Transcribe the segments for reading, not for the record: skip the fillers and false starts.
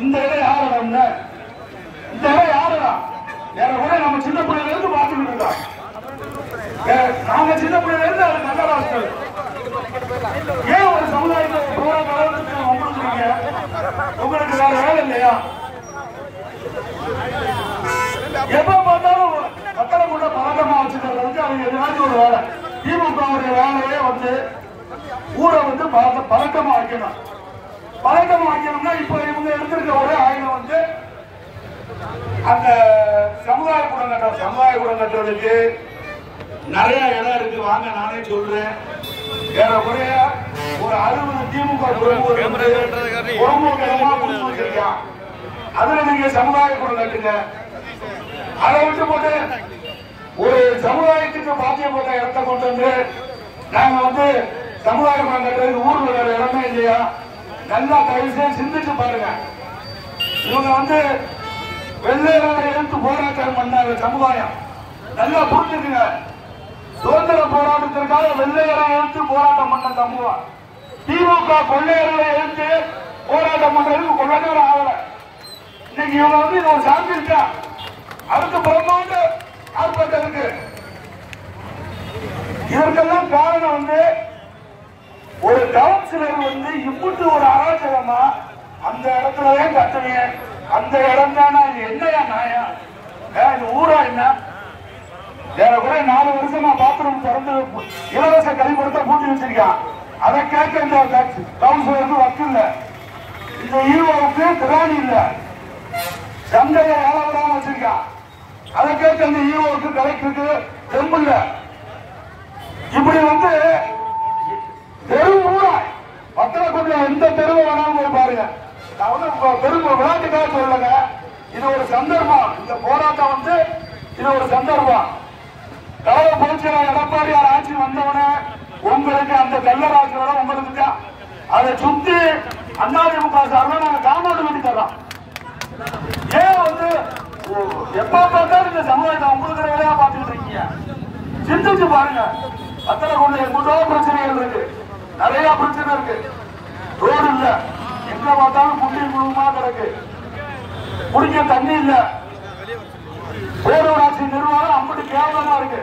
இந்த இடம் யாருடா? இந்த இடம் யாருடா? வேற கூட நம்ம சின்ன பிள்ளைல இருந்து பார்த்துக்கிட்டு இருக்கோம். நாங்க சின்ன பிள்ளைல இருந்து அது நல்ல ராஷ்டிரம். ஏன் ஒரு சமுதாயத்தை உங்களுக்கு வேற வேலை இல்லையா? எப்ப பார்த்தாலும் மக்களை கூட பழக்கமா வச்சுக்கிறதுக்கு அவங்க எதிராச்சும் ஒரு வேலை. திமுகவுடைய வேலையே வந்து ஊரை வந்து பழக்கமா வைக்கணும். பழக்கமா வைக்கணும்னா இப்ப இவங்க எடுத்திருக்க ஒரே ஆயுதம் வந்து அந்த சமுதாய கூடம் கட்டுறதுக்கு நிறைய இடம் இருக்கு. வாங்க நானே சொல்றேன். ஏறக்குறைய ஒரு 60 திமுக வச்சிருக்கான். அதுல நீங்க சமுதாய கூடம் கட்டுங்க. அதை விட்டு போட்டு ஒரு சமுதாயத்துக்கு பாத்தியம் போட்ட இடத்தை கொண்டு வந்து நாங்க வந்து சமுதாய கூடம் கட்டுறதுக்கு ஊர்ல வேற இடமே இல்லையா? நல்லா தயவு சிந்திச்சு பாருங்க. இவங்க வந்து வெள்ளையரை எதிர்த்து போராட்டம் பண்ணாங்க சமுதாயம். நல்லா புரிஞ்சுக்குங்க. சுதந்திர போராட்டத்திற்காக வெள்ளையரை எதிர்த்து போராட்டம் பண்ண சமூகம். திமுக கொள்ளையர்களை எதிர்த்து போராட்டம் பண்றதுக்கு கொஞ்ச நேரம் ஆகல. இன்னைக்கு இவங்க வந்து இது ஒரு சாந்தி இருக்கா? அடுத்த பிரம்மாண்ட ஆர்ப்பாட்டம் இருக்கு. இதற்கெல்லாம் காரணம் வந்து ஒரு கவுன்சிலர் வந்து இம்புட்டு ஒரு அராஜகமா அந்த இடத்துலதான் கட்டுவீங்க. அந்த இடம் தானே என்னையா நாயா? இது ஊரா என்ன? ஏறக்குறைய 4 வருஷமா பாத்ரூம் திறந்து இலவச கழிப்படத்தை பூட்டி வச்சிருக்கான். அதை கேட்க இந்த கவுன்சிலருக்கு வக்கு இல்ல. இந்த ஈரோவுக்கு திராணி இல்ல. சந்தையை வேலை விடாம வச்சிருக்கான். அதை கேட்க இந்த ஈரோவுக்கு கலெக்டருக்கு தெம்பு இல்ல. இப்படி வந்து தெரு ஊராய் பத்திரக்குள்ள எந்த தெருவை வேணாலும் போய் பாருங்க. நான் வந்து பெரும் விளையாட்டுக்காக சொல்லல. இது ஒரு சந்தர்ப்பம். இந்த போராட்டம் வந்து இது ஒரு சந்தர்ப்பம். கவலை புரட்சியாளர் எடப்பாடியார் ஆட்சி வந்தவன உங்களுக்கு அந்த கள்ளராட்சியோட உங்களுக்கு தான். அதை சுத்தி அதிமுக சார்பில் நாங்க காம்பவுண்ட் கட்டி தரோம். ஏன் வந்து எப்ப பார்த்தாலும் இந்த சமுதாயத்தை உங்களுக்கு வேலையா பார்த்துட்டு இருக்கீங்க? சிந்திச்சு பாருங்க. அத்தனை கொண்டு எவ்வளோ பிரச்சனைகள் இருக்கு. நிறைய பிரச்சனை இருக்கு. ரோடு இல்ல. எங்க பார்த்தாலும் குண்டி குழுமா கிடக்கு. குடிக்க தண்ணி இல்ல. பேரூராட்சி நிர்வாகம் அப்படி கேவலமா இருக்கு.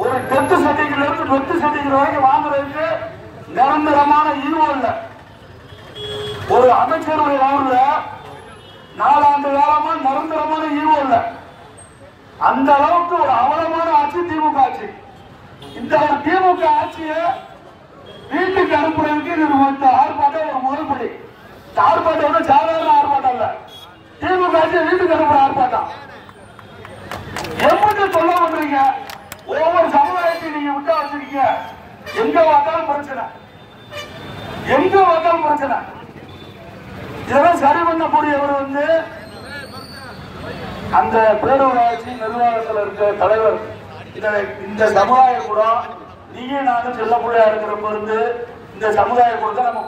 ஒரு டெத்து சர்டிபிகேட்ல இருந்து டெத்து சர்டிபிகேட் வரைக்கும் வாங்குறதுக்கு நிரந்தரமான ஈர்வு இல்ல. ஒரு அமைச்சருடைய ஊர்ல 4 ஆண்டு காலமா நிரந்தரமான ஈர்வு இல்ல. அந்த அளவுக்கு ஒரு அவலமான ஆட்சி திமுக ஆட்சி. இந்த ஒரு திமுக ஆட்சியை வீட்டுக்கு அனுப்புறதுக்கு இந்த ஆர்ப்பாட்டம் ஒரு முதல்படி. ஆர்ப்பாட்டம் சாதாரண ஆர்ப்பாட்டம் இல்ல. திமுக ஆட்சியை வீட்டுக்கு அனுப்புற ஆர்ப்பாட்டம். எப்படி சொல்ல பண்றீங்க? ஒவ்வொரு சமுதாயத்தையும் நீங்க விட்டா வச்சிருக்கீங்க. எங்க பார்த்தாலும் பிரச்சனை. எங்க பார்த்தாலும் பிரச்சனை. இதெல்லாம் சரி பண்ணக்கூடியவர் வந்து அந்த பேரூராட்சி நிர்வாகத்தில் இருக்க தலைவர். இந்த சமுதாய கூட நீங்க நானும் செல்ல பிள்ளையா இருக்கிறப்ப இருந்து இந்த சமுதாய கூடத்தை நம்ம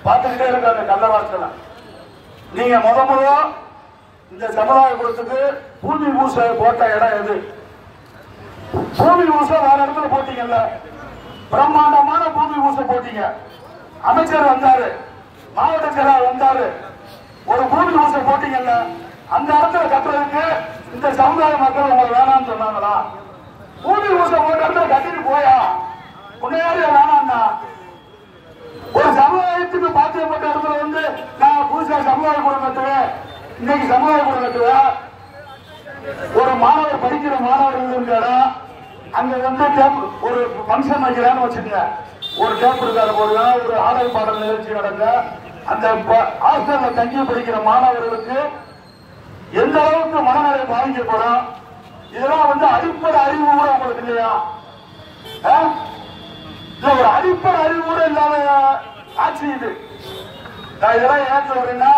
பார்த்துக்கிட்டே இருக்க அந்த கள்ளராட்சியம். நீங்க முத இந்த சமுதாய கூடத்துக்கு பூமி பூச போட்ட இடம் எது? பூமி பூச வேற இடத்துல போட்டீங்கல்ல. பிரம்மாண்டமான பூமி பூச போட்டீங்க. அமைச்சர் வந்தாரு, மாவட்ட செயலாளர் வந்தாரு, ஒரு பூமி பூச போட்டீங்கல்ல. அந்த இடத்துல கட்டுறதுக்கு இந்த சமுதாய மக்கள் உங்களுக்கு வேணாம்னு சொன்னாங்களா? பூமி பூச போட்ட இடத்துல கட்டிட்டு போயா உன்னையாரு வேணாம்னா? ஒரு சமுதாயத்துக்கு பாத்தியப்பட்ட இடத்துல வந்து நான் புதுசா சமுதாய கூடம் கட்டுவேன், இன்னைக்கு சமுதாய கூடம் கட்டுவேன். ஒரு மாணவர் படிக்கிற மாணவர்கள் இருக்காரா? அங்க வந்து ஒரு பங்கன் வைக்கிறான்னு வச்சுக்கோங்க. ஒரு டேப் இருக்காரு போடுங்க. ஒரு ஆடல் பாடல் நிகழ்ச்சி நடக்க அந்த ஹாஸ்டல்ல தங்கி படிக்கிற மாணவர்களுக்கு எந்த அளவுக்கு மனநிலை பாதிக்கப்படும்? இதெல்லாம் வந்து அடிப்படை அறிவு கூட உங்களுக்கு இல்லையா? ஒரு அடிப்படை அறிவு கூட இல்லாத ஆட்சி இது. நான் இதெல்லாம் ஏன் சொல்றேன்னா,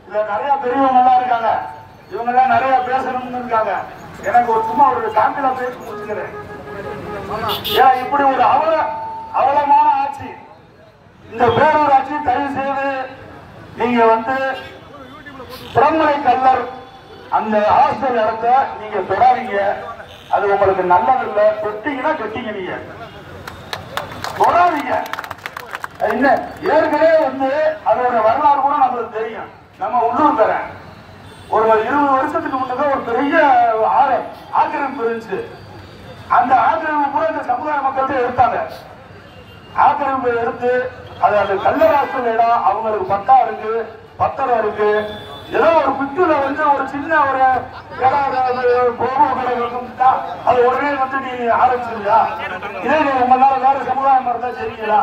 இதுல நிறைய பெரியவங்க எல்லாம் இருக்காங்க. இவங்க எல்லாம் நிறைய பேசணும்னு இருக்காங்க. எனக்கு ஒரு சும்மா ஒரு சாம்பிளா பேசி முடிச்சுக்கிறேன். ஏன் இப்படி ஒரு அவலமான ஆட்சி? இந்த பேரூராட்சி தயவு செய்து நீங்க வந்து புறமலை கல்லர் அந்த ஹாஸ்டல் இடத்தை நீங்க தொடாதீங்க. அது உங்களுக்கு நல்லதில்லை. தொட்டீங்கன்னா கட்டிங்க. நீங்க தொடாதீங்க. என்ன ஏற்கனவே வந்து அதோட வரலாறு கூட நம்மளுக்கு தெரியும். நம்ம உள்ளூர் தரேன் ஒரு 20 வருஷத்துக்கு முன்னே ஒரு பெரிய ஆக்கிரமிப்பு இருந்துச்சு. அந்த ஆக்கிரமிப்பு கூட இந்த சமுதாய மக்கள்கிட்ட எடுத்தாங்க. ஆக்கிரமிப்பு எடுத்து அது அந்த கல்லராசல் இடம் அவங்களுக்கு பட்டா இருக்கு, பத்திரம் இருக்கு. ஏதோ ஒரு பிட்டுல வந்து ஒரு சின்ன ஒரு அது உடனே வந்து நீ ஆரம்பிச்சிருக்கா? இதே உங்களால வேற சமுதாயம் இருந்தா சரிங்களா?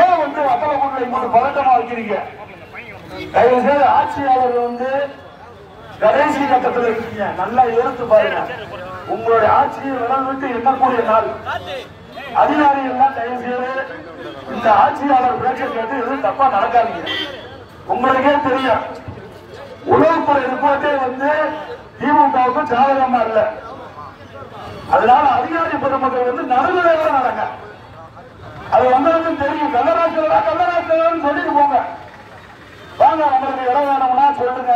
ஏன் வந்து வத்தலக்குள்ள இங்க பதட்டமா வைக்கிறீங்க? தயவு செய்து ஆட்சியாளர் வந்து கடைசி கட்டத்தில் இருக்கீங்க, நல்லா யோசித்து பாருங்க. உங்களுடைய ஆட்சியை விரல் விட்டு எண்ணக்கூடிய நாள். அதிகாரிகள் எல்லாம் தயவு செய்து இந்த ஆட்சியாளர் பேச்சை கேட்டு எதுவும் தப்பா நடக்காதீங்க. உங்களுக்கே தெரியும், உளவுத்துறை ரிப்போர்ட்டே வந்து திமுகவுக்கு சாதகமா இல்ல. அதனால அதிகாரி பெருமக்கள் வந்து நடுநிலையோட நடங்க. அது வந்ததுக்கும் தெரியும். கல்லராசிரியர் சொல்லிட்டு போங்க. வாங்க, உங்களுக்கு இடம் வேணும்னா சொல்லுங்க.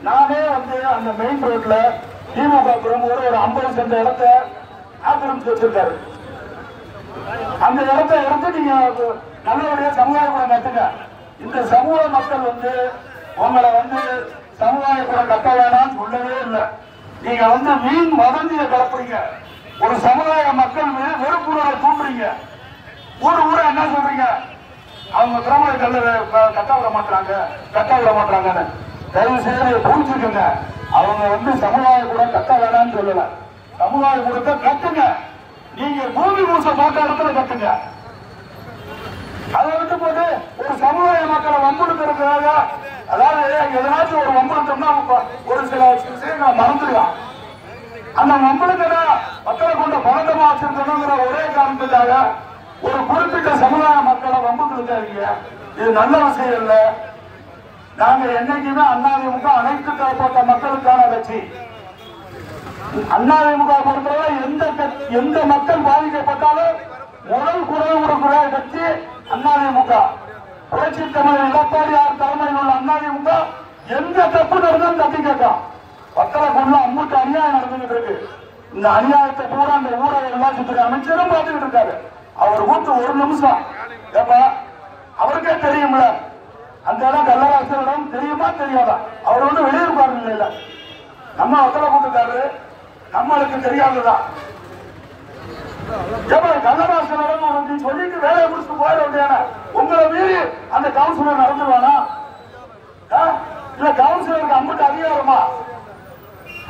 நானே வந்து அந்த மெயின் ரோட்ல திமுக பிரமுகர் ஒரு 50 சென்ட் இடத்தை ஆக்கிரமிச்சு வச்சிருக்காரு. அந்த இடத்தை எடுத்து நீங்க நல்லபடியா சமுதாய கூட கட்டுங்க. இந்த சமூக மக்கள் வந்து உங்களை வந்து சமுதாய கூட கட்ட வேணாம்னு சொல்லவே இல்லை. நீங்க வந்து மீன் வதந்தியை கலப்புறீங்க. ஒரு சமுதாய மக்கள் மீது வெறுப்புணர்வை தூண்டுறீங்க. ஊரை என்ன சொல்றீங்க? அவங்க கிராம கட்ட விட மாட்டாங்க. தயவு செய்து புரிஞ்சுக்கங்க. அவங்க வந்து சமுதாய கூட கட்ட வேணாம்னு சொல்லல. சமுதாய கூடத்தை கட்டுங்க. நீங்க பூமி பூச பார்த்த இடத்துல கட்டுங்க. அதை விட்டு போட்டு ஒரு சமுதாய மக்களை வம்புடுக்கிறதுக்காக, அதாவது எதனாச்சும் ஒரு வம்புடுத்தோம்னா ஒரு சில விஷயங்களை மறந்துடலாம். அந்த வம்புடுக்கிற மக்களை கொண்ட பதட்டமா வச்சிருக்கணுங்கிற ஒரே காரணத்துக்காக ஒரு குறிப்பிட்ட சமுதாய மக்களை வம்புடுத்தாதீங்க. இது நல்ல விஷயம் இல்லை. நாங்க என்னைக்குமே அதிமுக அனைத்து தரப்பட்ட மக்களுக்கான கட்சி. அதிமுக பொறுத்தவரை எந்த மக்கள் பாதிக்கப்பட்டாலும் முதல் குரல் கொடுக்கிற கட்சி அதிமுக. புரட்சி தமிழர் எடப்பாடியார் தலைமையில் உள்ள அதிமுக எந்த தப்பு நடந்தாலும் தட்டி கேட்கும். பத்தலக்குள்ள அம்புட்டு அநியாயம் நடந்துகிட்டு இருக்கு. இந்த அநியாயத்தை பூரா அந்த ஊரக உள்ளாட்சித்துறை அமைச்சரும் பார்த்துக்கிட்டு இருக்காரு. அவர் கூட்டு ஒரு நிமிஷம் ஏப்பா, அவருக்கே தெரியும்ல அந்த இடம் கல்லராசரிடம் தெரியுமா தெரியாதா? அவர் வந்து வெளியிருப்பாரு இல்ல. நம்ம வத்தல கூட்டுக்காரு, நம்மளுக்கு தெரியாதுதான். கல்லராசரிடம் சொல்லிட்டு வேலையை முடிச்சுட்டு போயிட வேண்டியான உங்களை மீறி அந்த கவுன்சிலர் நடந்துருவானா? இல்ல கவுன்சிலருக்கு அம்புட்டு அதிகாரமா?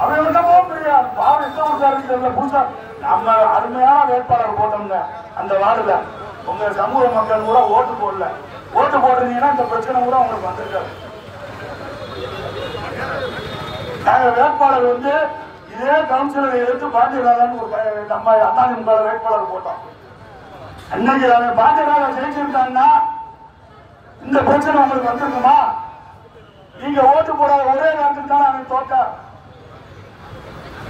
அவன் என்னமோ பெரிய பாவம் புதுசா நம்ம அருமையான வேட்பாளர் போட்டோம்ங்க அந்த வார்டுல. உங்க சமூக மக்கள் கூட ஓட்டு போடல. ஓட்டு போடுறீங்கன்னா இந்த பிரச்சனை கூட உங்களுக்கு வந்திருக்காரு. நாங்க வேட்பாளர் வந்து இதே கவுன்சிலரை எடுத்து பாண்டியராஜன் நம்ம அதிமுக வேட்பாளர் போட்டோம். அன்னைக்கு பாண்டியராஜன் ஜெயிச்சிருந்தாங்கன்னா இந்த பிரச்சனை உங்களுக்கு வந்திருக்குமா? நீங்க ஓட்டு போடாத ஒரே நேரத்துக்கு தான் அவன் தோட்டா.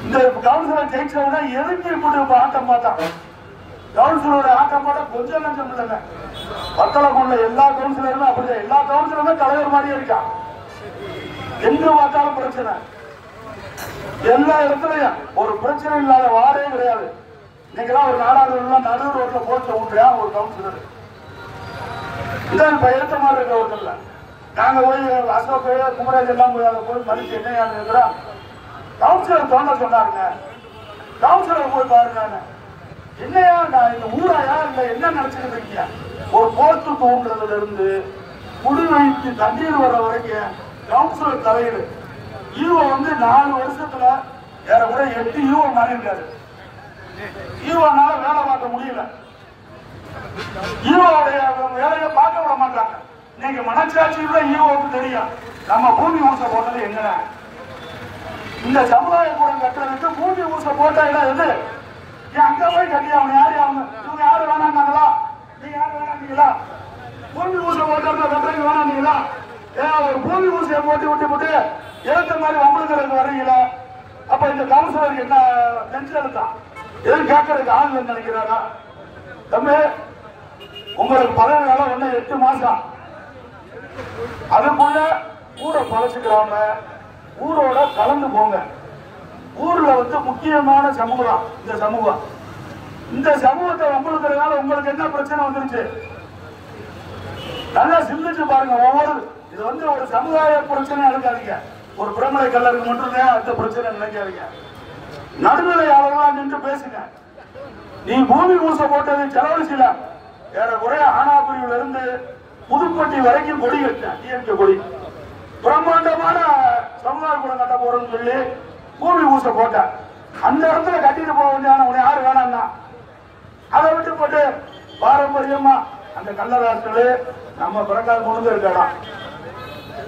இந்த கவுன்சிலர் ஜெயிச்சவங்க எதுக்கு இப்படி ஆட்டம் பார்த்தாங்க? கவுன்சிலரோட ஆட்டம் பாட கொஞ்சம் நஞ்சம் இல்லைங்க. வத்தலக்குள்ள எல்லா கவுன்சிலருமே அப்படிதான். எல்லா கவுன்சிலருமே தலைவர் மாதிரியே இருக்கா. எங்க பார்த்தாலும் பிரச்சனை. எல்லா இடத்துலயும் ஒரு பிரச்சனை இல்லாத வாரே கிடையாது. இன்னைக்கெல்லாம் ஒரு நாடாளுமன்ற நடு ரோட்ல போட்டு விட்டுறா ஒரு கவுன்சிலர். இதான் இப்ப எடுத்த மாதிரி இருக்க ஒரு இல்ல. நாங்க போய் அசோக் குமரேஜ் எல்லாம் போய் அதை போய் மதிச்சு என்ன இருக்கிறோம். கவுன்சிலர் தோண்ட சொன்னாருங்க. கவுன்சிலர் போய் பாருங்க. என்னையா இந்த ஊராயா இல்ல என்ன நினைச்சுட்டு இருக்கீங்க? ஒரு போஸ்ட் தோன்றதுல இருந்து குடி வைத்து தண்ணீர் வர்ற வரைக்கும் கவுன்சிலர் தலைவர் ஈவோ வந்து 4 வருஷத்துல ஏறக்கூட 8 ஈவோ மாறி இருக்காரு. ஈவோனால வேலை பார்க்க முடியல. ஈவோடைய வேலையை பார்க்க விட மாட்டாங்க. நீங்க மனச்சாட்சியில ஈவோவுக்கு தெரியும் நம்ம பூமி ஊச போட்டது எங்கன. இந்த சமுதாய கூடம் கட்டுறதுக்கு பூமி ஊச போட்டா இடம் எது? அங்க போய் கட்டி அவங்க யாரு இவங்க யாரு வேணாங்களா? நீங்க யாரு வேணாங்களா? பூமி ஊச போட்டா கட்டுறது வேணாங்களா? ஒரு பூமி ஊசையை போட்டு ஏற்ற மாதிரி வம்புகளுக்கு வர்றீங்களா? அப்ப இந்த கவுன்சிலருக்கு என்ன டென்ஷன் எடுத்தான்? எதுவும் கேட்கறதுக்கு ஆள் நினைக்கிறாரா? தம்பி, உங்களுக்கு பதவி காலம் ஒண்ணு 8 மாசம். அதுக்குள்ள ஊரை பழச்சுக்கிறாங்க. ஊரோட கலந்து போங்க. ஊர்ல வந்து முக்கியமான சமூகம் இந்த சமூகம். இந்த சமூகத்தை வம்புழுக்கிறதுனால உங்களுக்கு என்ன பிரச்சனை வந்துருச்சு? நல்லா சிந்திச்சு பாருங்க. ஒவ்வொரு இது வந்து ஒரு சமுதாய பிரச்சனை எடுக்காதீங்க. ஒரு பிரமலை கல்லருக்கு மட்டும்தான் அடுத்த பிரச்சனை நினைக்காதீங்க. நடுநிலையாளர்களா நின்று பேசுங்க. நீ பூமி பூச போட்டது செலவழிச்சில ஏறக்குறைய ஆனாபுரியில இருந்து புதுப்பட்டி வரைக்கும் கொடி கட்டினேன். டிஎம்கே கொடி பிரம்மாண்டமான சமுதாய கூடம் கட்ட போறோம்னு சொல்லி பூமி பூச போட்டேன். அந்த இடத்துல கட்டிட்டு போக வேண்டியான உன்னை யாரு வேணாம்னா அதை விட்டு போட்டு பாரம்பரியமா அந்த கல்லராசல் நம்ம பிறக்காத முழுங்க இருக்கா.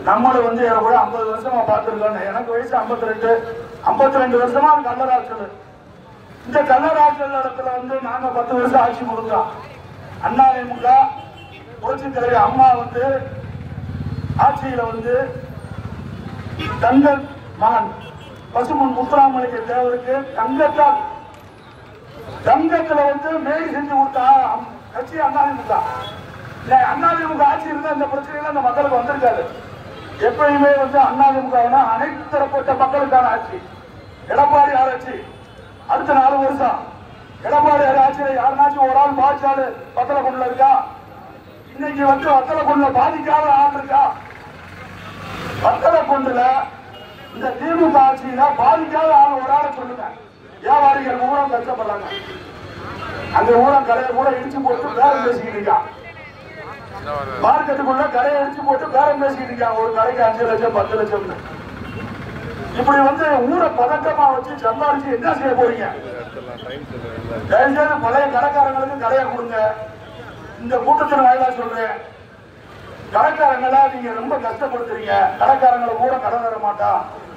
நம்மளும் வந்து கூட 50 வருஷமா பார்த்துருக்கோம். எனக்கு வயசு 52 வருஷமா கல்லராசல். இந்த கல்லராசல் இடத்துல வந்து நாங்க 10 வருஷம் ஆட்சி கொடுத்தோம். அதிமுக புரட்சி தலைவர் அம்மா வந்து ஆட்சியில வந்து தங்க மகன் பசுமன் முத்துராமலிங்க தேவருக்கு தங்கத்துல வந்து மேடி செஞ்சு கொடுத்தா கட்சி அதிமுக. அதிமுக ஆட்சி இருந்தா இந்த பிரச்சனைகள் அந்த மக்களுக்கு வந்திருக்காது. எப்பயுமே வந்து அதிமுக அனைத்து தரப்பட்ட மக்களுக்கான ஆட்சி. எடப்பாடி ஆட்சி அடுத்த 4 வருஷம் எடப்பாடி ஆட்சியில யாருனாச்சும் ஒரு ஆள் பாதிச்சாலு வத்தலை கொண்டுல இருக்கா? இன்னைக்கு வந்து வத்தலை கொண்டுல பாதிக்காத ஆள் இருக்கா? வத்தலை கொண்டுல இந்த திமுக ஆட்சியில பாதிக்காத ஆள் ஒரு ஆளை சொல்லுங்க. வியாபாரிகள் ஊரம் கஷ்டப்படுறாங்க. அந்த ஊரம் கடையை கூட இடிச்சு போட்டு பேரம் பேசிக்கிட்டு இருக்கான். மார்க்கெட்டுக்குள்ள கடையை இடிச்சு போட்டு பேரம் பேசிக்கிட்டு இருக்காங்க. ஒரு கடைக்கு 5 லட்சம் 10 லட்சம். இப்படி வந்து ஊரை பதட்டமா வச்சு சம்பாதிச்சு என்ன செய்ய போறீங்க? தயவுசெய்து பழைய கடைக்காரங்களுக்கு கடையை கொடுங்க. இந்த கூட்டத்தில் வாயிலா சொல்றேன், கடைக்காரங்களா நீங்க ரொம்ப கஷ்டப்படுத்துறீங்க. கடைக்காரங்களை கூட கடன் தர மாட்டா.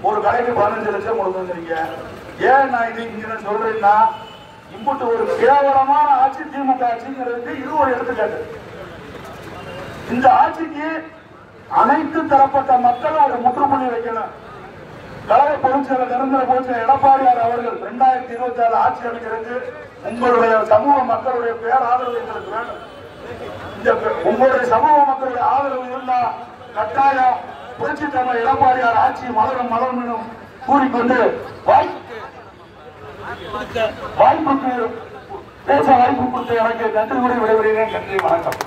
ஒரு கடைக்கு 15 லட்சம் கொடுக்குறீங்க. ஏன் நான் இது இங்க சொல்றேன்னா, இம்புட்டு ஒரு கேவலமான ஆட்சி திமுக ஆட்சிங்கிறதுக்கு இது ஒரு எடுத்துக்காட்டு. இந்த ஆட்சிக்கு அனைத்து தரப்பட்ட மக்களும் ஒரு முற்றுப்புள்ளி வைக்கணும். கழக பொதுச்செயலர் நிரந்தர பொதுச்செயலர் எடப்பாடியார் அவர்கள் 2026 ஆட்சி அமைக்கிறது உங்களுடைய சமூக மக்களுடைய பேராதரவு எங்களுக்கு வேணும். இந்த உங்களுடைய சமூக மக்களுடைய ஆதரவு இருந்தா கட்டாயம் புரட்சி தலைவர் எடப்பாடியார் ஆட்சி மலரும் மலரும் கூறிக்கொண்டு வாய்ப்புக்கு பேச வாய்ப்பு கொடுத்த எனக்கு நன்றி கூறி விடைபெறுகிறேன். நன்றி, வணக்கம்.